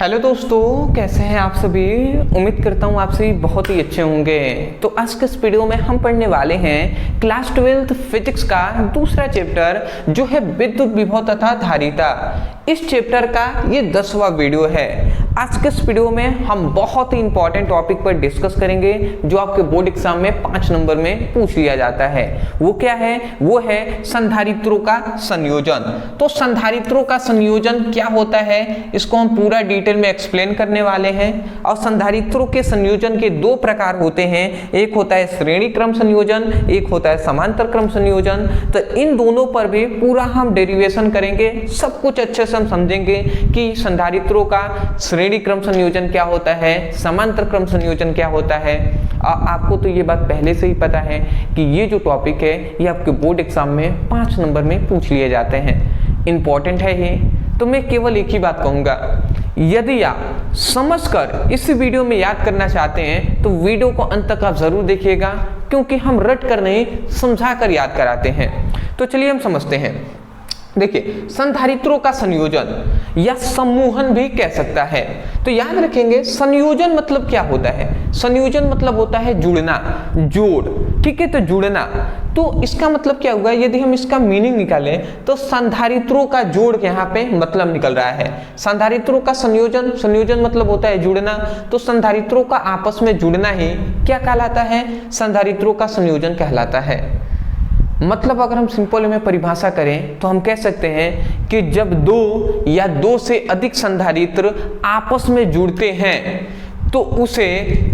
Hello दोस्तों, कैसे हैं आप सभी। उम्मीद करता हूँ आप सभी बहुत ही अच्छे होंगे। तो आज के इस वीडियो में हम पढ़ने वाले हैं क्लास 12th फिजिक्स का दूसरा चैप्टर जो है विद्युत विभव तथा धारिता। इस चैप्टर का ये 10वां वीडियो है। आज के इस वीडियो में हम बहुत ही इंपॉर्टेंट टॉपिक पर डिस्कस करेंगे जो आपके बोर्ड एग्जाम में 5 नंबर में पूछ लिया जाता है। वो क्या है? वो है संधारित्रों का संयोजन। तो संधारित्रों का संयोजन क्या होता है इसको हम पूरा डिटेल में एक्सप्लेन करने वाले हैं। और संधारित्रों के संयोजन के 2 प्रकार होते हैं, एक होता है श्रेणी क्रम संयोजन, एक होता है समांतर क्रम संयोजन। तो इन दोनों पर भी पूरा हम डेरिवेशन करेंगे, सब कुछ अच्छे से हम समझेंगे कि संधारित्रों का श्रेणी क्रम संयोजन क्या होता है, समांतर क्रम संयोजन क्या होता है। आपको तो ये बात पहले से ही पता है कि ये जो टॉपिक है ये आपके बोर्ड एग्जाम में 5 नंबर में पूछ लिए जाते हैं, इंपॉर्टेंट है ये। तो मैं केवल एक ही बात कहूंगा, यदि आप समझकर इस वीडियो में याद करना चाहते हैं तो वीडियो को अंत तक आप जरूर देखिएगा, क्योंकि हम रट कर नहीं समझा कर याद कराते हैं। तो चलिए हम समझते हैं। देखिए, संधारित्रों का संयोजन या समूहन भी कह सकता है। तो याद रखेंगे संयोजन मतलब क्या होता है। संयोजन मतलब होता है जुड़ना, जोड़, ठीक है। तो जुड़ना, तो इसका मतलब क्या होगा यदि हम इसका मीनिंग निकालें तो संधारित्रों का जोड़ यहाँ पे मतलब निकल रहा है। संधारित्रों का संयोजन, संयोजन मतलब होता है जुड़ना, तो संधारित्रों का आपस में जुड़ना ही क्या कहलाता है? संधारित्रों का संयोजन कहलाता है। मतलब अगर हम सिंपल में परिभाषा करें तो हम कह सकते हैं कि जब 2 या 2 से अधिक संधारित्र आपस में जुड़ते हैं तो उसे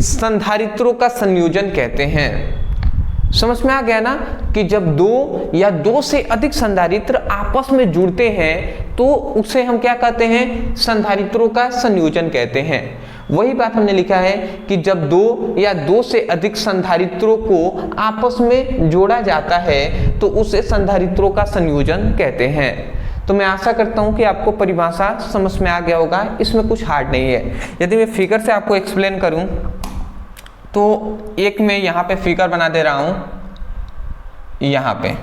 संधारित्रों का संयोजन कहते हैं। समझ में आ गया ना कि जब 2 या 2 से अधिक संधारित्र आपस में जुड़ते हैं तो उसे हम क्या कहते हैं? संधारित्रों का संयोजन कहते हैं। वही बात हमने लिखा है कि जब 2 या 2 से अधिक संधारित्रों को आपस में जोड़ा जाता है तो उसे संधारित्रों का संयोजन कहते हैं। तो मैं आशा करता हूं कि आपको परिभाषा समझ में आ गया होगा, इसमें कुछ हार्ड नहीं है। यदि मैं फिगर से आपको एक्सप्लेन करूं तो एक मैं यहाँ पे फिगर बना दे रहा हूं, यहाँ पे।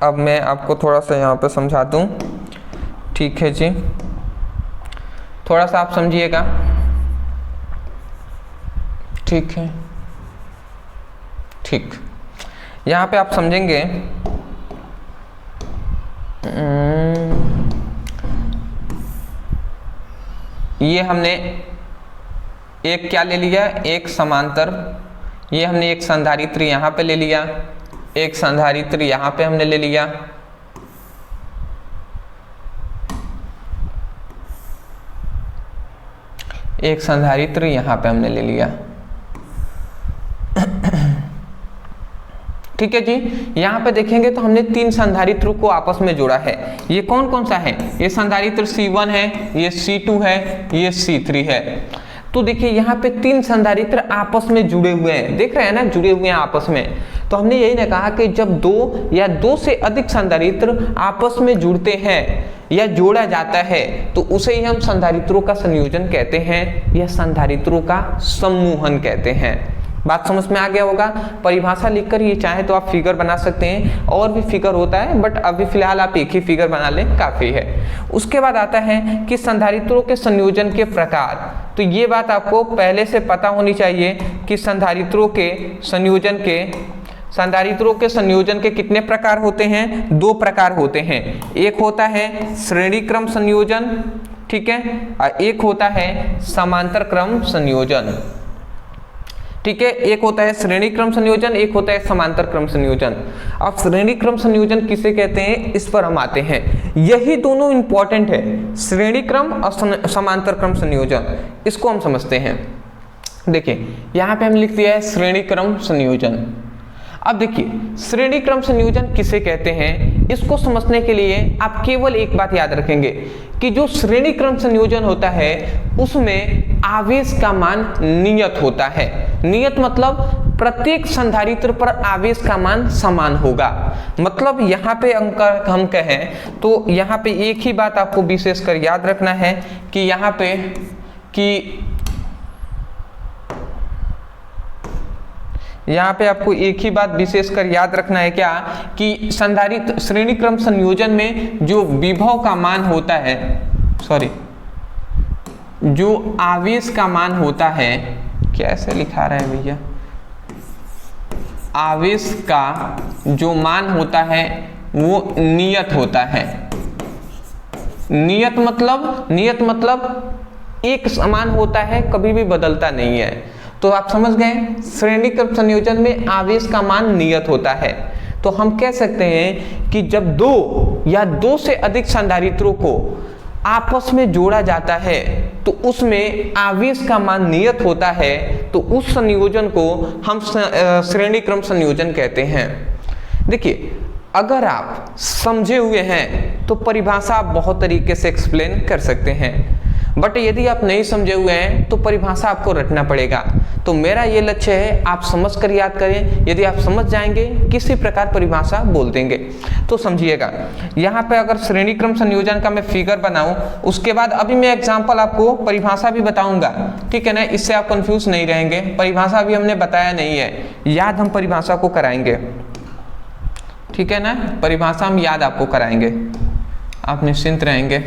अब मैं आपको थोड़ा सा यहाँ पे समझा दूं, ठीक है जी, थोड़ा सा आप समझिएगा, ठीक है, ठीक। यहाँ पे आप समझेंगे, ये हमने एक क्या ले लिया? एक समांतर। ये हमने एक संधारित्र यहाँ पे ले लिया, एक संधारित्र यहाँ पे हमने ले लिया। एक संधारित्र यहाँ पे हमने ले लिया, ठीक है जी। यहाँ पे देखेंगे तो हमने 3 संधारित्रों को आपस में जोड़ा है। ये कौन कौन सा है? ये संधारित्र C1 है, ये C2 है, ये C3 है। तो देखिए यहाँ पे 3 संधारित्र आपस में जुड़े हुए हैं, देख रहे हैं ना, जुड़े हुए हैं आपस में। तो हमने यही ना कहा कि जब 2 या 2 से अधिक संधारित्र आपस में जुड़ते हैं या जोड़ा जाता है तो उसे ही हम संधारित्रों का संयोजन कहते हैं या संधारित्रों का समूहन कहते हैं। बात समझ में आ गया होगा। परिभाषा लिखकर ये चाहे तो आप फिगर बना सकते हैं, और भी फिगर होता है, बट अभी फिलहाल आप एक ही फिगर बना लें, काफी है। उसके बाद आता है कि संधारित्रों के संयोजन के प्रकार। तो ये बात आपको पहले से पता होनी चाहिए कि संधारित्रों के संयोजन के कितने प्रकार होते हैं? 2 प्रकार होते हैं। एक होता है श्रेणी क्रम संयोजन, ठीक है, और एक होता है समांतर क्रम संयोजन, ठीक है। एक होता है श्रेणी क्रम संयोजन, एक होता है समांतर क्रम संयोजन। अब श्रेणी क्रम संयोजन किसे कहते हैं इस पर हम आते हैं। यही दोनों इंपॉर्टेंट है, श्रेणी क्रम और समांतर क्रम संयोजन। इसको हम समझते हैं। देखिए यहाँ पे हम लिख दिया है श्रेणी क्रम संयोजन। अब देखिए श्रेणी क्रम संयोजन किसे कहते हैं, इसको समझने के लिए आप केवल एक बात याद रखेंगे कि जो श्रेणी क्रम संयोजन होता है उसमें आवेश का मान नियत होता है। नियत मतलब प्रत्येक संधारित्र पर आवेश का मान समान होगा। मतलब यहाँ पे हम कहें तो यहाँ पे एक ही बात आपको विशेषकर याद रखना है कि यहाँ पे कि यहाँ पे आपको एक ही बात विशेषकर याद रखना है, क्या कि संधारित्र श्रेणी क्रम संयोजन में जो विभव का मान होता है, जो आवेश का मान होता है, कैसे लिखा रहा है भैया, आवेश का जो मान होता है वो नियत होता है। नियत मतलब एक समान होता है, कभी भी बदलता नहीं है। तो आप समझ गए, श्रेणी क्रम संयोजन में आवेश का मान नियत होता है। तो हम कह सकते हैं कि जब दो या दो से अधिक संधारित्रों को आपस में जोड़ा जाता है तो उसमें आवेश का मान नियत होता है, तो उस संयोजन को हम श्रेणी क्रम संयोजन कहते हैं। देखिए, अगर आप समझे हुए हैं तो परिभाषा आप बहुत तरीके से एक्सप्लेन कर सकते हैं, बट यदि आप नहीं समझे हुए हैं तो परिभाषा आपको रटना पड़ेगा। तो मेरा ये लक्ष्य है आप समझ कर याद करें। यदि आप समझ जाएंगे किसी प्रकार परिभाषा बोल देंगे। तो समझिएगा, यहाँ पे अगर श्रेणी क्रम संयोजन का मैं फिगर बनाऊं, उसके बाद अभी मैं एग्जांपल आपको परिभाषा भी बताऊंगा, ठीक है ना, इससे आप कंफ्यूज नहीं रहेंगे। परिभाषा भी हमने बताया नहीं है, याद हम परिभाषा को कराएंगे, ठीक है ना, परिभाषा हम याद आपको कराएंगे, आप निश्चिंत रहेंगे।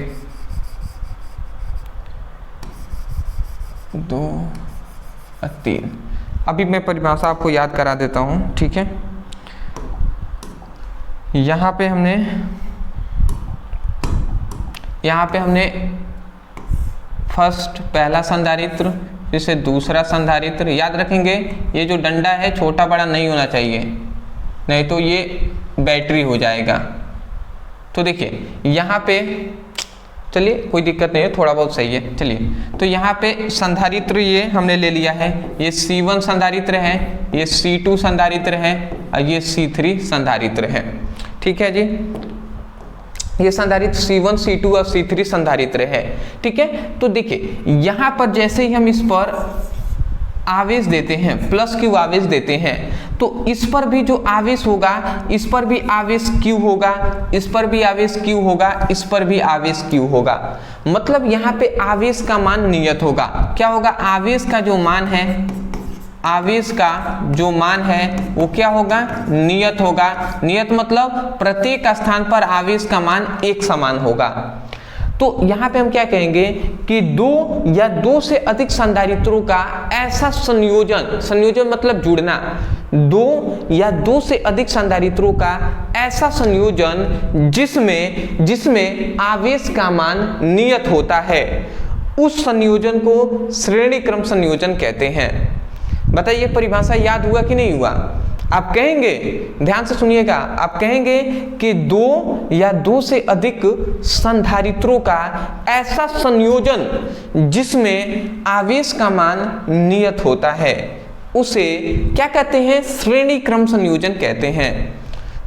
2 और 3 अभी मैं परिभाषा आपको याद करा देता हूँ, ठीक है। यहाँ पे हमने फर्स्ट पहला संधारित्र, फिर से दूसरा संधारित्र। याद रखेंगे ये जो डंडा है छोटा बड़ा नहीं होना चाहिए, नहीं तो ये बैटरी हो जाएगा। तो देखिए यहाँ पे, चलिए कोई दिक्कत नहीं है, थोड़ा बहुत सही है। चलिए, तो यहाँ पे संधारित्र ये हमने ले लिया है, ये C1 संधारित्र है, ये C2 संधारित्र है और ये C3 संधारित्र है, ठीक है जी। ये संधारित्र C1, C2 और C3 संधारित्र है, ठीक है। तो देखिए यहाँ पर जैसे ही हम इस पर आवेश देते हैं, प्लस क्यू आवेश देते हैं, तो इस पर भी जो आवेश होगा, इस पर भी आवेश क्यू होगा, इस पर भी आवेश क्यू होगा, इस पर भी आवेश क्यू होगा। मतलब यहाँ पे आवेश का मान नियत होगा। क्या होगा? आवेश का जो मान है, आवेश का जो मान है वो क्या होगा? नियत होगा। नियत मतलब प्रत्येक स्थान पर आवेश का मान एक समान होगा। तो यहाँ पे हम क्या कहेंगे कि दो या दो से अधिक संधारित्रों का ऐसा संयोजन, संयोजन मतलब जुड़ना, दो या दो से अधिक संधारित्रों का ऐसा संयोजन जिसमें आवेश का मान नियत होता है, उस संयोजन को श्रेणी क्रम संयोजन कहते हैं। बताइए परिभाषा याद हुआ कि नहीं हुआ? आप कहेंगे, ध्यान से सुनिएगा, आप कहेंगे कि दो या दो से अधिक संधारित्रों का ऐसा संयोजन जिसमें आवेश का मान नियत होता है, उसे क्या कहते हैं? श्रेणी क्रम संयोजन कहते हैं।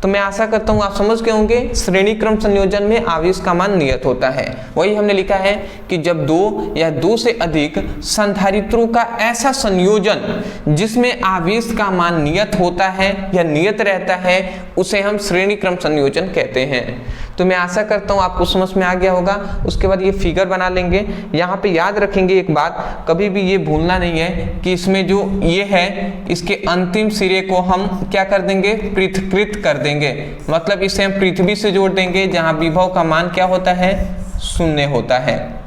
तो मैं आशा करता हूं आप समझ गए होंगे, श्रेणी क्रम संयोजन में आवेश का मान नियत होता है। वही हमने लिखा है कि जब दो या दो से अधिक संधारित्रों का ऐसा संयोजन जिसमें आवेश का मान नियत होता है या नियत रहता है, उसे हम श्रेणी क्रम संयोजन कहते हैं। तो मैं आशा करता हूं आपको समझ में आ गया होगा। उसके बाद ये फिगर बना लेंगे। यहाँ पे याद रखेंगे एक बात, कभी भी ये भूलना नहीं है कि इसमें जो ये है, इसके अंतिम सिरे को हम क्या कर देंगे? पृथकृत कर देंगे। मतलब इसे हम पृथ्वी से जोड़ देंगे, जहां विभव का मान क्या होता है? शून्य होता है।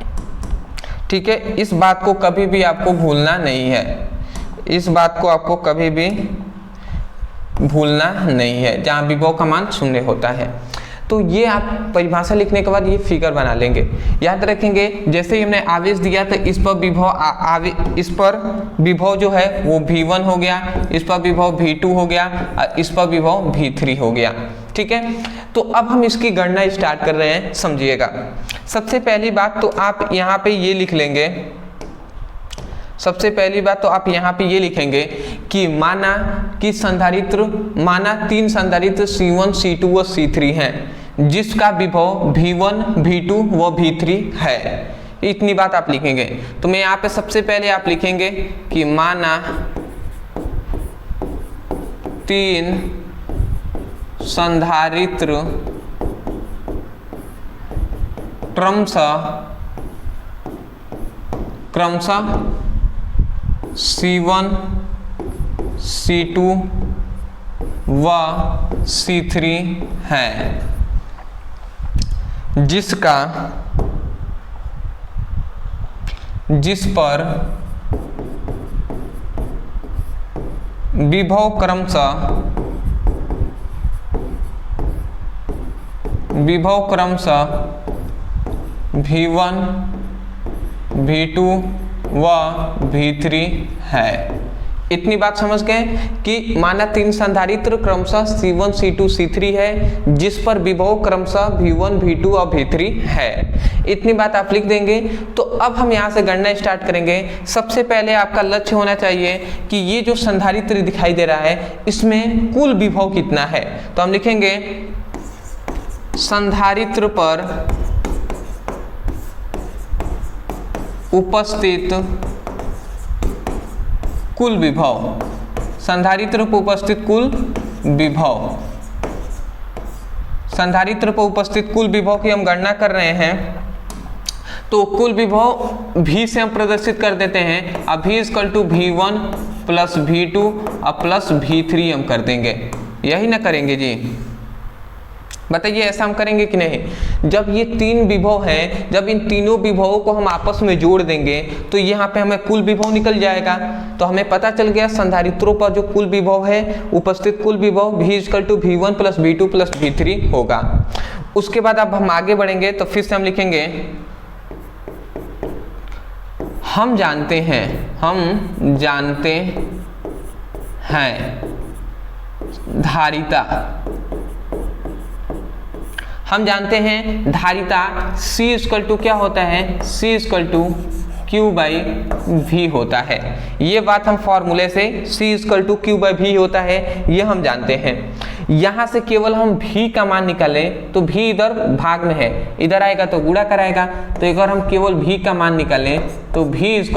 ठीक है, इस बात को कभी भी आपको भूलना नहीं है, इस बात को आपको कभी भी भूलना नहीं है, जहां विभव का मान शून्य होता है। तो ये आप परिभाषा लिखने के बाद ये फिगर बना लेंगे। याद रखेंगे जैसे ही हमने आवेश दिया तो इस पर विभव इस पर विभव जो है वो V1 हो गया, इस पर विभव V2 हो गया और इस पर विभव V3 हो गया। ठीक है, तो अब हम इसकी गणना स्टार्ट कर रहे हैं, समझिएगा। सबसे पहली बात तो आप यहाँ पे ये लिख लेंगे, सबसे पहली बात तो आप यहाँ पे ये लिखेंगे कि माना कि संधारित्र, माना तीन संधारित्र C1, C2 और C3 हैं, जिसका विभव V1, V2 व V3 है। इतनी बात आप लिखेंगे। तो मैं यहाँ पे सबसे पहले आप लिखेंगे कि माना तीन संधारित्र क्रमशः C1, C2 व C3 है, जिस पर विभव क्रमशः V1, V2 व V3 है। इतनी बात समझ गए कि माना तीन संधारित्र क्रमशः C1, C2, C3 है, जिस पर विभव क्रमशः V1, V2 और V3 है। इतनी बात आप लिख देंगे। तो अब हम यहाँ से गणना स्टार्ट करेंगे। सबसे पहले आपका लक्ष्य होना चाहिए कि ये जो संधारित्र दिखाई दे रहा है इसमें कुल विभव कितना है। तो हम लिखेंगे संधारित्र पर उपस्थित कुल विभव, संधारित्र पर उपस्थित कुल विभव, संधारित्र पर उपस्थित कुल विभव की हम गणना कर रहे हैं। तो कुल विभव V से हम प्रदर्शित कर देते हैं। अब V = V1 प्लस V2 और प्लस V3 हम कर देंगे। यही ना करेंगे जी, बताइए ऐसा हम करेंगे कि नहीं। जब ये तीन विभव हैं, जब इन तीनों विभवों को हम आपस में जोड़ देंगे तो यहाँ पे हमें कुल विभव निकल जाएगा। तो हमें पता चल गया संधारित्रों पर जो कुल विभव है, उपस्थित कुल विभव V = V1 plus V2 plus V3 होगा। उसके बाद अब हम आगे बढ़ेंगे तो फिर से हम लिखेंगे हम जानते हैं धारिता, हम जानते हैं धारिता C = क्या होता है, C = Q/V होता है। ये बात हम फॉर्मूले से C = Q/V होता है, ये हम जानते हैं। यहाँ से केवल हम V का मान निकालें तो V इधर भाग में है, इधर आएगा तो गुणा कराएगा। तो अगर हम केवल V का मान निकालें तो V =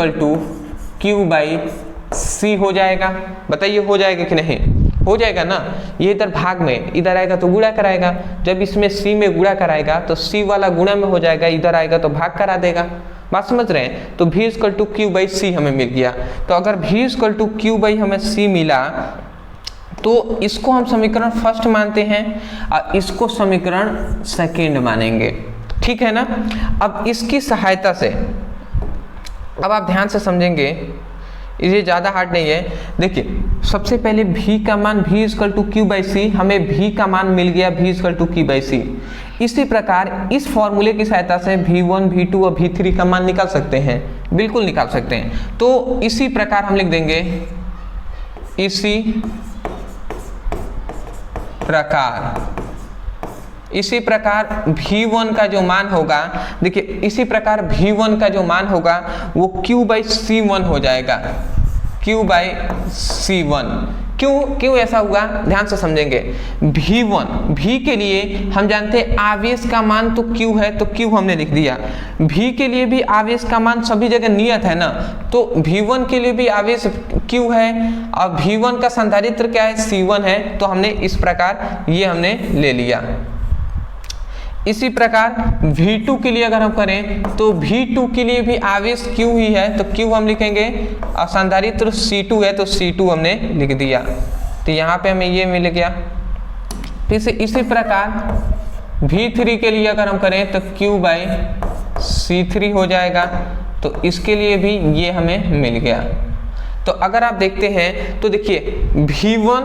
Q/C हो जाएगा। बताइए हो जाएगा कि नहीं, हो जाएगा ना। ये इधर भाग में, इधर आएगा तो गुणा कराएगा। जब इसमें C में गुणा कराएगा तो C वाला गुणा में हो जाएगा, इधर आएगा तो भाग करा देगा। बात समझ रहे हैं। तो V = Q/C हमें मिल गया। तो अगर V = Q/ हमें C मिला तो इसको हम समीकरण फर्स्ट मानते हैं और इसको समीकरण सेकेंड मानेंगे, ठीक है ना। अब इसकी सहायता से अब आप ध्यान से समझेंगे, ये ज़्यादा हार्ड नहीं है। देखिए सबसे पहले V का मान V = Q/C, हमें V का मान मिल गया V = Q/C। इसी प्रकार इस फॉर्मूले की सहायता से V1, V2 और V3 का मान निकाल सकते हैं, बिल्कुल निकाल सकते हैं। तो इसी प्रकार हम लिख देंगे, इसी प्रकार V1 का जो मान होगा, देखिए इसी प्रकार V1 का जो मान होगा वो Q/C1 हो जाएगा, Q/C1। क्यों ऐसा हुआ, ध्यान से समझेंगे। V के लिए हम जानते हैं आवेश का मान तो Q है, तो Q हमने लिख दिया। V के लिए भी आवेश का मान सभी जगह नियत है ना, तो V1 के लिए भी आवेश Q है और V1 का संधारित्र क्या है, C1 है। तो हमने इस प्रकार ये हमने ले लिया। इसी प्रकार V2 के लिए अगर हम करें तो V2 के लिए भी आवेश Q ही है, तो Q हम लिखेंगे और संधारित्र C2 है तो C2 हमने लिख दिया। तो यहाँ पे हमें ये मिल गया। फिर से इसी प्रकार V3 के लिए अगर हम करें तो Q/C3 हो जाएगा, तो इसके लिए भी ये हमें मिल गया। तो अगर आप देखते हैं तो देखिए V1,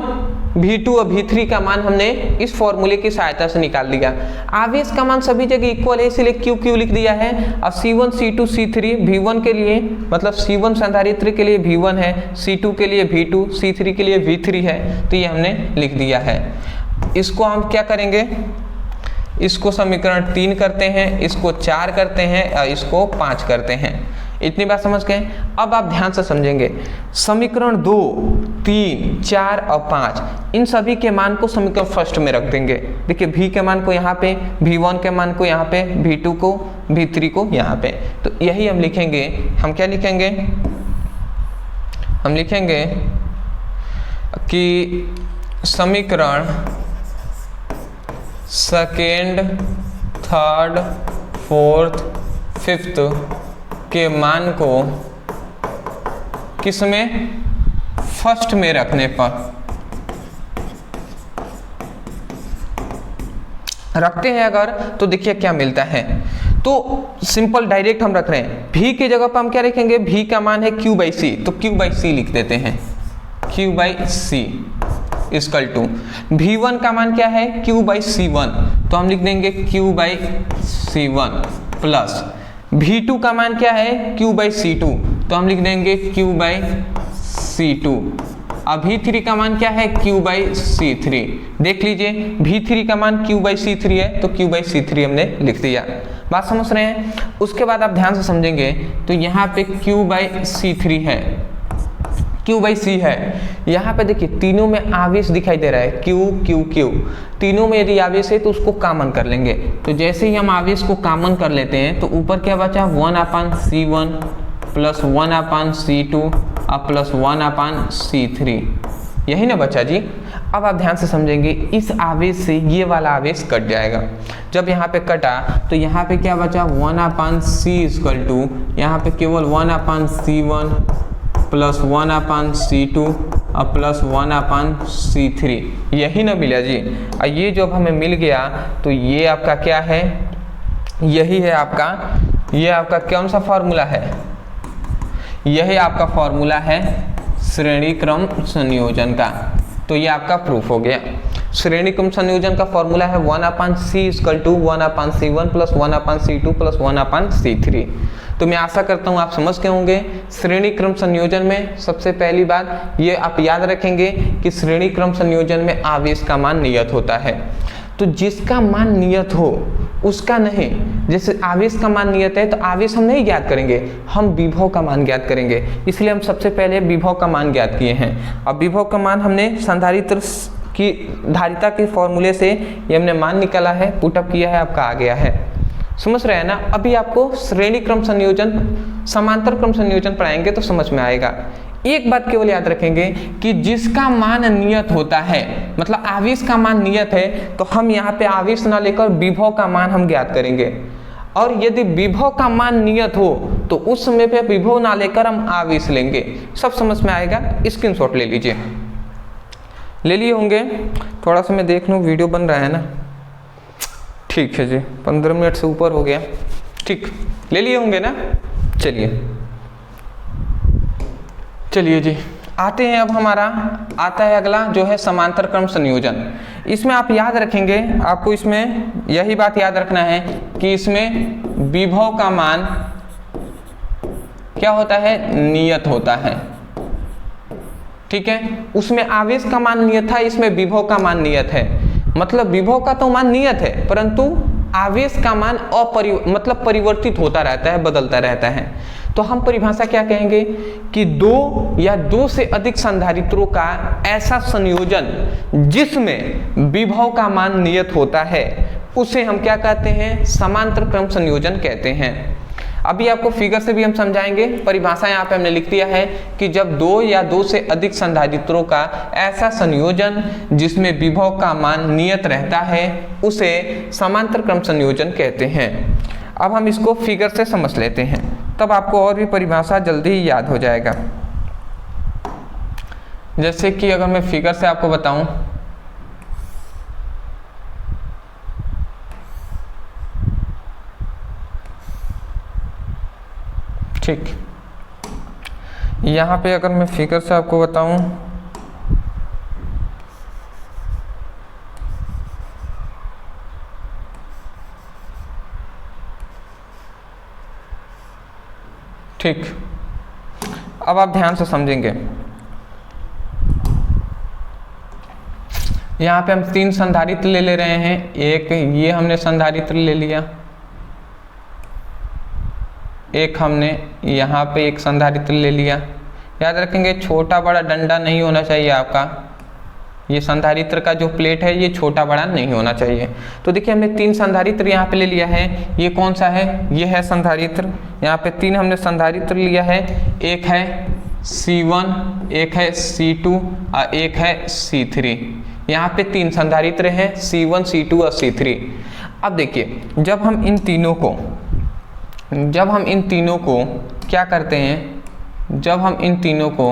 V2 और V3 का मान हमने इस फॉर्मूले की सहायता से निकाल लिया। आवेश का मान सभी जगह इक्वल है, इसलिए Q लिख दिया है। अब C1, C2, C3 V1 के लिए मतलब C1 संधारित्र के लिए V1 है, C2 के लिए V2, C3 के लिए V3 है, तो ये हमने लिख दिया है। इसको हम क्या करेंगे, इसको समीकरण 3 करते हैं, इसको 4 करते हैं और इसको 5 करते हैं। इतनी बात समझ गए। अब आप ध्यान से समझेंगे, समीकरण 2, 3, 4 और 5 इन सभी के मान को समीकरण फर्स्ट में रख देंगे। देखिए V के मान को यहाँ पे, V1 के मान को यहाँ पे, V2 को, V3 को यहाँ पे। तो यही हम लिखेंगे। हम क्या लिखेंगे, हम लिखेंगे कि समीकरण सेकेंड, थर्ड, फोर्थ, फिफ्थ के मान को किसमें, फर्स्ट में रखने पर रखते हैं अगर, तो देखिए क्या मिलता है। तो सिंपल डायरेक्ट हम रख रहे हैं, v की जगह पर हम क्या रखेंगे, v का मान है q बाई सी, तो q बाई सी लिख देते हैं, q by C equal to v1 का मान क्या है q बाई सी1, तो हम लिख देंगे q by C one plus v2 का मान क्या है q बाई सी2, तो हम लिख देंगे q बाई सी2। अब v3 का मान क्या है q बाई सी3, देख लीजिए v3 का मान q बाई सी3 है, तो q बाई सी3 हमने लिख दिया। बात समझ रहे हैं। उसके बाद आप ध्यान से समझेंगे तो यहाँ पे q बाई सी3 है, q बाई सी है, यहाँ पे देखिए तीनों में आवेश दिखाई दे रहा है q q q, तीनों में यदि आवेश है तो उसको कॉमन कर लेंगे। तो जैसे ही हम आवेश को कॉमन कर लेते हैं तो ऊपर क्या बचा 1/C1 प्लस 1/C2 और प्लस 1/C3, यही ना बचा जी। अब आप ध्यान से समझेंगे, इस आवेश से ये वाला आवेश कट जाएगा। जब यहाँ पे कटा तो यहाँ पे क्या बचा 1/C इक्वल टू, यहाँ पे केवल 1/C1 प्लस 1/C2 और प्लस 1/C3, यही ना मिला जी। और ये जब हमें मिल गया तो ये आपका क्या है, यही है आपका, ये आपका कौन सा फॉर्मूला है, यही आपका फॉर्मूला है श्रेणी क्रम संयोजन का। तो ये आपका प्रूफ हो गया। श्रेणी क्रम संयोजन का फॉर्मूला है 1/C equal to 1/C1 plus 1/C2 plus 1/C3। तो मैं आशा करता हूँ आप समझ गए होंगे। श्रेणी क्रम संयोजन में सबसे पहली बात ये आप याद रखेंगे कि श्रेणी क्रम संयोजन में आवेश का मान नियत होता है, तो जिसका मान नियत हो उसका नहीं, जैसे आवेश का मान नियत है तो आवेश हम नहीं ज्ञात करेंगे, हम विभव का मान ज्ञात करेंगे। इसलिए हम सबसे पहले विभव का मान ज्ञात किए हैं। अब विभव का मान हमने संधारित्र की धारिता के फॉर्मूले से ये हमने मान निकाला है, पुटअप किया है, आपका आ गया है। समझ रहे हैं ना। अभी आपको श्रेणी क्रम संयोजन समांतर क्रम संयोजन पढ़ाएंगे तो समझ में आएगा। एक बात केवल याद रखेंगे कि जिसका मान नियत होता है, मतलब आवेश का मान नियत है, तो हम यहाँ पे आवेश ना लेकर विभव का मान हम ज्ञात करेंगे। और यदि विभव का मान नियत हो तो उस समय पे विभव ना लेकर हम आवेश लेंगे। सब समझ में आएगा। स्क्रीनशॉट ले लीजिए, ले लिए होंगे। थोड़ा सा मैं देख लूँ वीडियो बन रहा है ना, ठीक है जी, 15 मिनट से ऊपर हो गया, ठीक, ले लिए होंगे ना। चलिए जी, आते हैं। अब हमारा आता है अगला जो है समांतर क्रम संयोजन। इसमें आप याद रखेंगे, आपको इसमें यही बात याद रखना है कि इसमें विभव का मान क्या होता है, नियत होता है, ठीक है। उसमें आवेश का मान नियत था, इसमें विभव का मान नियत है। मतलब विभव का तो मान नियत है, परंतु आवेश का मान मतलब परिवर्तित होता रहता है, बदलता रहता है। तो हम परिभाषा क्या कहेंगे कि दो या दो से अधिक संधारित्रों का ऐसा संयोजन जिसमें विभव का मान नियत होता है, उसे हम क्या कहते हैं, समांतर क्रम संयोजन कहते हैं। अभी आपको फिगर से भी हम समझाएंगे। परिभाषा यहाँ पे हमने लिख दिया है कि जब दो या दो से अधिक संधारित्रों का ऐसा संयोजन जिसमें विभव का मान नियत रहता है, उसे समांतर क्रम संयोजन कहते हैं। अब हम इसको फिगर से समझ लेते हैं, तब आपको और भी परिभाषा जल्दी ही याद हो जाएगा। जैसे कि अगर मैं फिगर से आपको बताऊं, ठीक, यहाँ पे अगर मैं फिगर से आपको बताऊं, ठीक, अब आप ध्यान से समझेंगे। यहाँ पे हम तीन संधारित्र ले रहे हैं। एक ये हमने संधारित्र ले लिया, एक हमने यहाँ पे एक संधारित्र ले लिया। याद रखेंगे छोटा बड़ा डंडा नहीं होना चाहिए आपका, ये संधारित्र का जो प्लेट है ये छोटा बड़ा नहीं होना चाहिए। तो देखिए हमने तीन संधारित्र यहाँ पे ले लिया है। ये कौन सा है, ये है संधारित्र। यहाँ पे तीन हमने संधारित्र लिया है, एक है C1, एक है C2 और एक है C3। यहाँ पे तीन संधारित्र हैं, C1, C2 और C3। अब देखिए जब हम इन तीनों को क्या करते हैं, जब हम इन तीनों को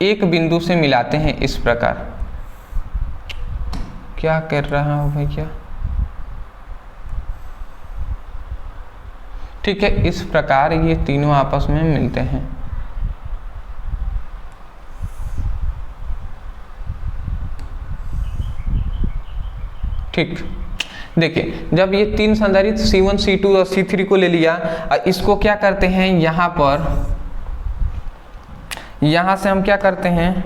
एक बिंदु से मिलाते हैं इस प्रकार, क्या कर रहा हूं भैया, ठीक है, इस प्रकार ये तीनों आपस में मिलते हैं। ठीक, देखिए जब ये तीन संधारित्र C1, C2 और C3 को ले लिया, इसको क्या करते हैं, यहाँ से हम क्या करते हैं,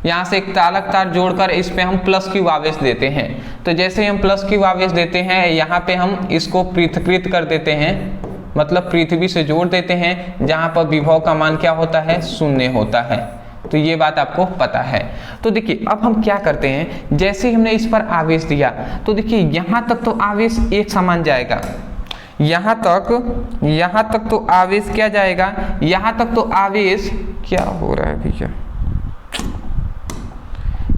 यहाँ से एक चालक तार जोड़कर इस पे हम प्लस क्यू आवेश देते हैं। तो जैसे ही हम प्लस क्यू आवेश देते हैं, यहाँ पे हम इसको पृथकृत कर देते हैं, मतलब पृथ्वी से जोड़ देते हैं, जहाँ पर विभव का मान क्या होता है, 0 होता है। तो ये बात आपको पता है। तो देखिए अब हम क्या करते हैं, जैसे हमने इस पर आवेश दिया तो देखिए यहाँ तक तो आवेश एक समान जाएगा, यहाँ तक तो आवेश क्या जाएगा, यहाँ तक तो आवेश क्या हो रहा है भैया,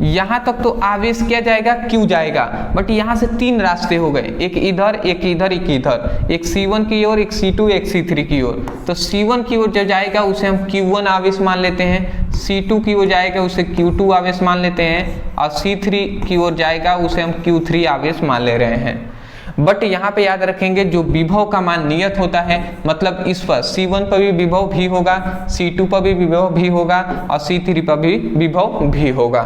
यहाँ तक तो आवेश क्या जाएगा, क्यू जाएगा। बट यहाँ से तीन रास्ते हो गए, एक इधर एक इधर एक इधर, एक C1 की ओर, एक C2, एक C3 की ओर। तो C1 की ओर जो जाएगा उसे हम Q1 आवेश मान लेते हैं, C2 की ओर जाएगा उसे Q2 आवेश मान लेते हैं, और C3 की ओर जाएगा उसे हम Q3 आवेश मान ले रहे हैं। बट यहाँ पे याद रखेंगे जो विभव का मान नियत होता है, मतलब इस पर C1 पर भी विभव भी होगा, C2 पर भी विभव भी होगा, और C3 पर भी विभव भी होगा।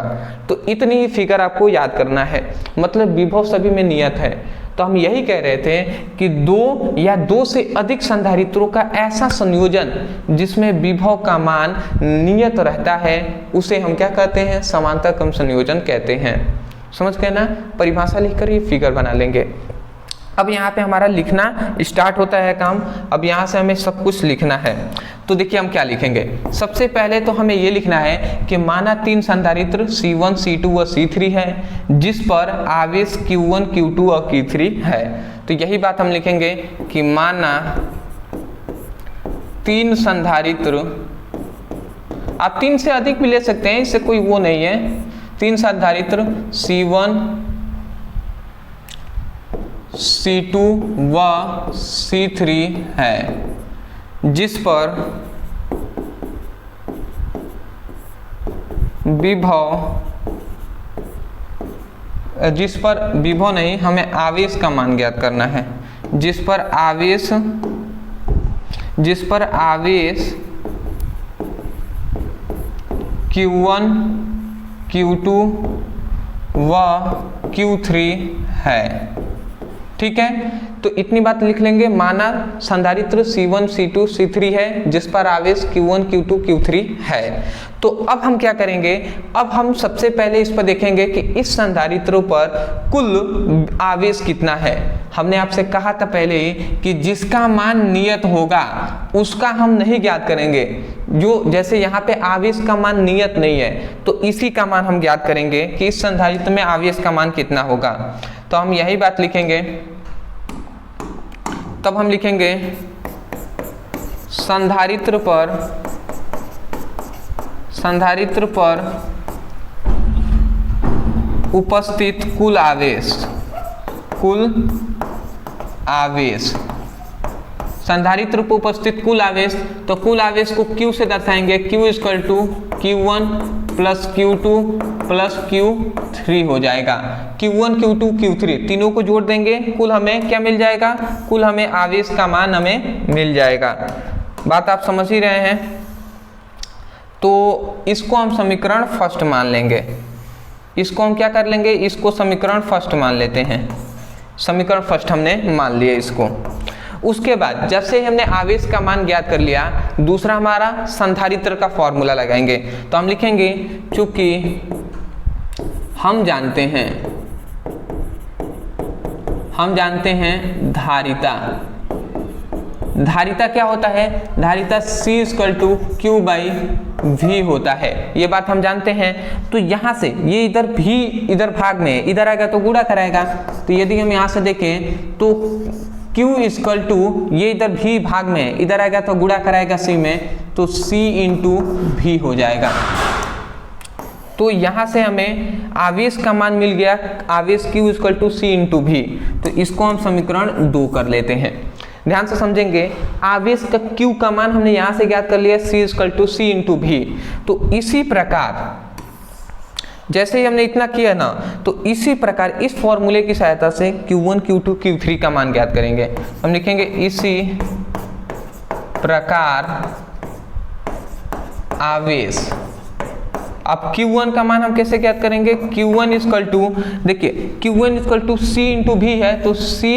तो इतनी ही फिगर आपको याद करना है, मतलब विभव सभी में नियत है। तो हम यही कह रहे थे कि दो या दो से अधिक संधारित्रों का ऐसा संयोजन जिसमें विभव का मान नियत रहता है, उसे हम क्या कहते हैं, समांतर क्रम संयोजन कहते हैं। समझ गए ना, परिभाषा लिखकर ये फिगर बना लेंगे। अब यहाँ पे हमारा लिखना स्टार्ट होता है काम। अब यहाँ से हमें सब कुछ लिखना है। तो देखिए हम क्या लिखेंगे, सबसे पहले तो हमें ये लिखना है कि माना तीन संधारित्र C1, C2 और C3 है, जिस पर आवेश Q1, Q2 और Q3 है। तो यही बात हम लिखेंगे कि माना तीन संधारित्र, आप तीन से अधिक भी ले सकते हैं, इससे कोई वो नहीं है, तीन संधारित्र C1, C2 व C3 है, जिस पर विभव नहीं, हमें आवेश का मान ज्ञात करना है, जिस पर आवेश Q1, Q2 व Q3 है। ठीक है, तो इतनी बात लिख लेंगे। माना संधारित्र C1, C2, C3 है, जिस पर आवेश Q1, Q2, Q3 है। तो अब हम क्या करेंगे, अब हम सबसे पहले इस पर देखेंगे कि इस संधारित्रों पर कुल आवेश कितना है। हमने आपसे कहा था पहले कि जिसका मान नियत होगा उसका हम नहीं ज्ञात करेंगे, जो जैसे यहाँ पे आवेश का मान नियत नहीं है, तो इसी का मान हम ज्ञात करेंगे कि इस संधारित्र में आवेश का मान कितना होगा। तो हम यही बात लिखेंगे। तब हम लिखेंगे संधारित्र पर उपस्थित कुल आवेश, संधारित्र पर उपस्थित कुल आवेश। तो कुल आवेश को Q से दर्शाएंगे, Q equal to Q1 plus Q2 plus Q3 हो जाएगा। Q1, Q2, Q3 तीनों को जोड़ देंगे, कुल हमें क्या मिल जाएगा, कुल हमें आवेश का मान हमें मिल जाएगा। बात आप समझ ही रहे हैं। तो इसको हम समीकरण फर्स्ट मान लेंगे। इसको हम क्या कर लेंगे, इसको समीकरण फर्स्ट मान लेते हैं। समीकरण फर्स्ट हमने मान लिया इसको। उसके बाद जब से हमने आवेश का मान ज्ञात कर लिया, दूसरा हमारा संधारित्र का फॉर्मूला लगाएंगे। तो हम लिखेंगे चूंकि हम जानते हैं धारिता क्या होता है, धारिता C इक्वल टू Q/V होता है, ये बात हम जानते हैं। तो यहाँ से ये इधर भी इधर भाग में इधर आएगा तो गुणा कराएगा। तो यदि हम यहाँ से देखें तो Q इक्वल टू ये इधर भी भाग में इधर आएगा तो गुणा कराएगा C में, तो C इंटू V हो जाएगा। तो यहाँ से हमें आवेश का मान मिल गया, आवेश Q equal to C into V। तो इसको हम समीकरण 2 कर लेते हैं। ध्यान से समझेंगे, आवेश का Q का मान हमने यहाँ से ज्ञात कर लिया, C equal to C into V। तो इसी प्रकार जैसे ही हमने इतना किया ना, तो इसी प्रकार इस फॉर्मूले की सहायता से Q1, Q2, Q3 का मान ज्ञात करेंगे। हम लिखेंगे इसी प्रकार आवेश। अब Q1 का मान हम कैसे ज्ञात करेंगे? Q1 इक्वल टू, देखिए Q1 equal to C into भी है, तो C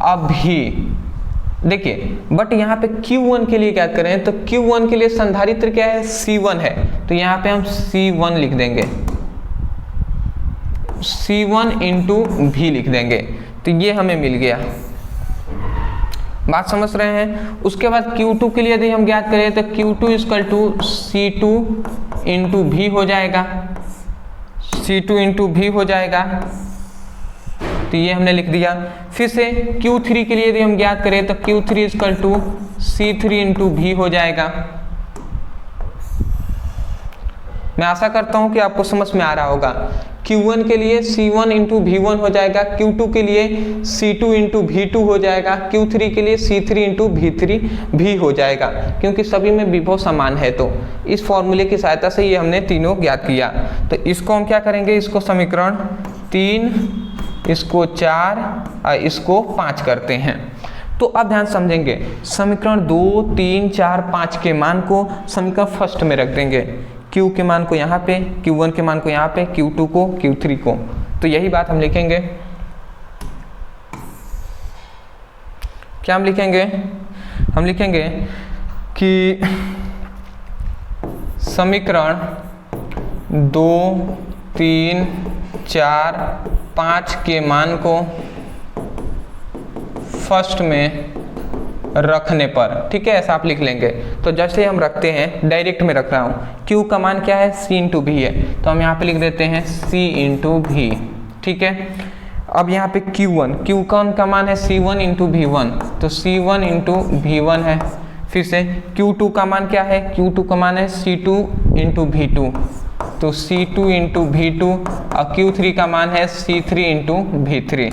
अभी, देखिए बट यहाँ पे Q1 के लिए क्या करें, तो Q1 के लिए संधारित्र क्या है? C1 है, तो यहाँ पे हम C1 लिख देंगे, C1 इंटू भी लिख देंगे, तो ये हमें मिल गया। बात समझ रहे हैं? उसके बाद Q2 के लिए यदि हम ज्ञात करें तो Q2 equal to C2 into भी हो जाएगा, C2 इंटू भी हो जाएगा, तो ये हमने लिख दिया। फिर से Q3 के लिए यदि हम ज्ञात करें तो Q3 equal to C3 into भी हो जाएगा। मैं आशा करता हूं कि आपको समझ में आ रहा होगा। Q1 के लिए C1 इंटू V1 हो जाएगा, Q2 के लिए C2 इंटू V2 हो जाएगा, Q3 के लिए C3 इंटू V3 भी हो जाएगा, क्योंकि सभी में विभव समान है। तो इस फॉर्मूले की सहायता से ये हमने तीनों ज्ञात किया। तो इसको हम क्या करेंगे, इसको समीकरण 3, इसको 4 और इसको 5 करते हैं। तो अब ध्यान समझेंगे, समीकरण 2, 3, 4, 5 के मान को समीकरण फर्स्ट में रख देंगे, Q के मान को यहाँ पे, Q1 के मान को यहाँ पे, Q2 को, Q3 को। तो यही बात हम लिखेंगे। क्या हम लिखेंगे? हम लिखेंगे कि समीकरण 2, 3, 4, 5 के मान को फर्स्ट में रखने पर, ठीक है, ऐसा आप लिख लेंगे। तो जैसे हम रखते हैं, डायरेक्ट में रख रहा हूँ, Q का मान क्या है? C इंटू भी है, तो हम यहाँ पे लिख देते हैं C इंटू भी, ठीक है। अब यहाँ पे Q1 का मान है C1 इंटू V1, तो C1 इंटू V1 है। फिर से Q2 का मान क्या है? Q2 का मान है C2 इंटू V2, तो C2 इंटू V2, और Q3 का मान है C3 into V3,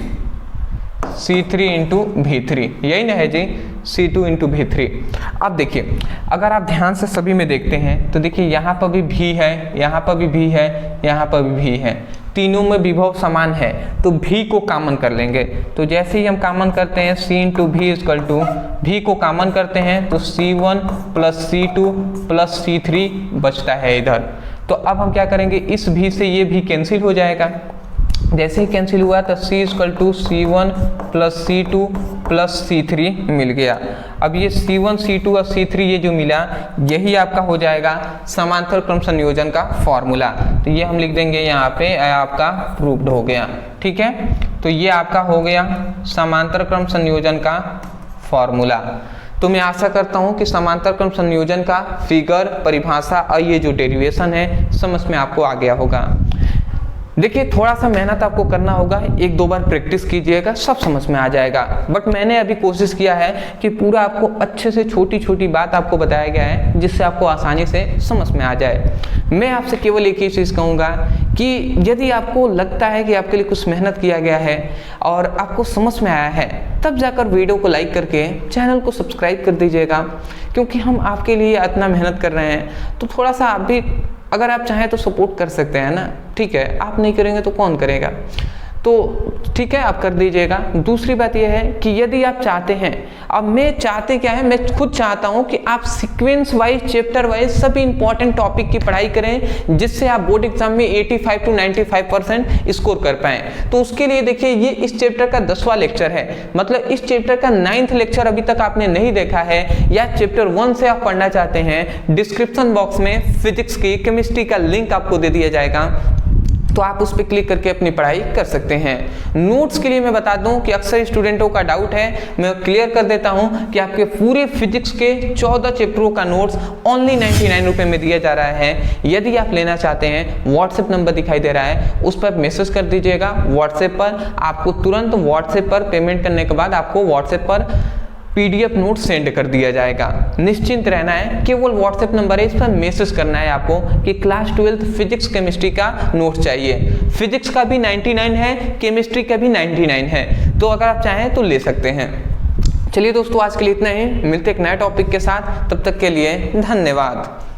C3 into V3, यही ना है जी, C2 इंटू V3। अब देखिए, अगर आप ध्यान से सभी में देखते हैं तो देखिए यहाँ पर भी भी है, यहाँ पर भी भी है, यहाँ पर भी है, तीनों में विभव समान है, तो भी को कॉमन कर लेंगे। तो जैसे ही हम कॉमन करते हैं C इंटू भी इक्वल टू, भी को कॉमन करते हैं तो C1 plus C2 plus C3 बचता है इधर। तो अब हम क्या करेंगे, इस भी से ये भी कैंसिल हो जाएगा। जैसे ही कैंसिल हुआ तो C equal to C1 plus C2 plus C3 मिल गया। अब ये C1, C2 और C3 ये जो मिला, यही आपका हो जाएगा समांतर क्रम संयोजन का फॉर्मूला। तो ये हम लिख देंगे यहाँ पे, आपका प्रूव्ड हो गया, ठीक है। तो ये आपका हो गया समांतर क्रम संयोजन का फॉर्मूला। तो मैं आशा करता हूँ कि समांतर क्रम संयोजन का फिगर, परिभाषा और ये जो डेरिवेशन है समझ में आपको आ गया होगा। देखिए थोड़ा सा मेहनत आपको करना होगा, 1-2 बार प्रैक्टिस कीजिएगा, सब समझ में आ जाएगा। बट मैंने अभी कोशिश किया है कि पूरा आपको अच्छे से छोटी छोटी बात आपको बताया गया है, जिससे आपको आसानी से समझ में आ जाए। मैं आपसे केवल एक ही चीज़ कहूँगा कि यदि आपको लगता है कि आपके लिए कुछ मेहनत किया गया है और आपको समझ में आया है, तब जाकर वीडियो को लाइक करके चैनल को सब्सक्राइब कर दीजिएगा, क्योंकि हम आपके लिए इतना मेहनत कर रहे हैं। तो थोड़ा सा आप भी अगर आप चाहें तो सपोर्ट कर सकते हैं ना, ठीक है। आप नहीं करेंगे तो कौन करेगा? तो ठीक है, आप कर दीजिएगा। दूसरी बात यह है कि यदि आप चाहते हैं, अब मैं चाहते क्या है, मैं खुद चाहता हूं कि आप सीक्वेंस वाइज, चैप्टर वाइज सभी इंपॉर्टेंट टॉपिक की पढ़ाई करें, जिससे आप बोर्ड एग्जाम में 85 to 95% स्कोर कर पाएं। तो उसके लिए देखिए, ये इस चैप्टर का 10वां लेक्चर है, मतलब इस चैप्टर का 9th लेक्चर अभी तक आपने नहीं देखा है, या चैप्टर 1 से आप पढ़ना चाहते हैं, डिस्क्रिप्शन बॉक्स में फिजिक्स की, केमिस्ट्री का लिंक आपको दे दिया जाएगा, तो आप उस पर क्लिक करके अपनी पढ़ाई कर सकते हैं। नोट्स के लिए मैं बता दूं कि अक्सर स्टूडेंटों का डाउट है, मैं क्लियर कर देता हूं कि आपके पूरे फिजिक्स के 14 चैप्टरों का नोट्स ओनली 99 रुपये में दिया जा रहा है। यदि आप लेना चाहते हैं, व्हाट्सएप नंबर दिखाई दे रहा है, उस पर मैसेज कर दीजिएगा व्हाट्सएप पर। आपको तुरंत व्हाट्सएप पर पेमेंट करने के बाद आपको व्हाट्सएप पर PDF नोट सेंड कर दिया जाएगा। निश्चिंत रहना है, केवल व्हाट्सएप नंबर है, इस पर मैसेज करना है आपको कि क्लास 12 फिजिक्स केमिस्ट्री का नोट चाहिए। फिजिक्स का भी 99 है, केमिस्ट्री का भी 99 है, तो अगर आप चाहें तो ले सकते हैं। चलिए दोस्तों, आज के लिए इतना ही, मिलते एक नए टॉपिक के साथ, तब तक के लिए धन्यवाद।